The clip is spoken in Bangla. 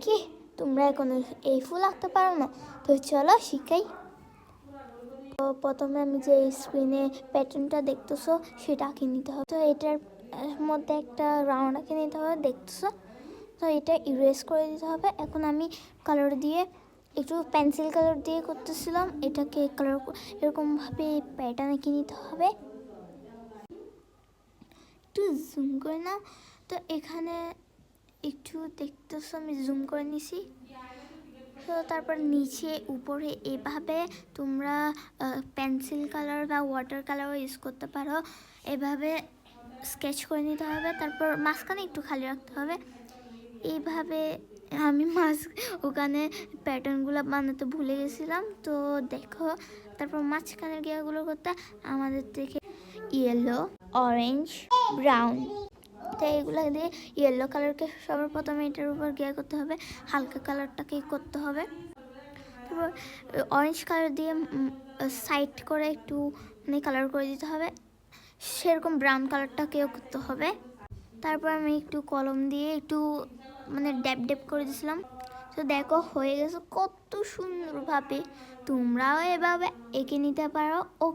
কি তোমরা এখন এই ফুল আঁকতে পারো না? তো চলো শিখাই। তো প্রথমে আমি যে স্ক্রিনে প্যাটার্নটা দেখতেছো সেটা আঁকে নিতে হবে। তো এটার মধ্যে একটা রাউন্ড আঁকে নিতে হবে, দেখতেছো? তো এটা ইরেজ করে দিতে হবে। এখন আমি কালার দিয়ে একটু পেন্সিল কালার দিয়ে করতেছিলাম, এটাকে কালার এরকমভাবে প্যাটার্ন এঁকে নিতে হবে। একটু জুম করে নাও। তো এখানে একটু দেখতেছো আমি জুম করে নিছি। তো তারপর নিচে উপরে এভাবে তোমরা পেন্সিল কালার বা ওয়াটার কালারও ইউজ করতে পারো। এভাবে স্কেচ করে নিতে হবে। তারপর মাঝখানে একটু খালি রাখতে হবে। এইভাবে আমি ওখানে প্যাটার্নগুলো বানাতে ভুলে গেছিলাম, তো দেখো। তারপর মাঝখানের গিয়াগুলো করতে আমাদের থেকে ইয়েলো, অরেঞ্জ, ব্রাউন, তো এগুলো দিয়ে ইয়েলো কালারকে সবার প্রথমে এটার উপর গিয়া করতে হবে, হালকা কালারটাকেই করতে হবে। তারপর অরেঞ্জ কালার দিয়ে সাইড করে একটু মানে কালার করে দিতে হবে, সেরকম ব্রাউন কালারটাকেও করতে হবে। তারপর আমি একটু কলম দিয়ে একটু মানে ড্যাপ ড্যাপ করে দিয়েছিলাম। তো দেখো হয়ে গেছে কত সুন্দরভাবে। তোমরাও এভাবে এঁকে নিতে পারো। ও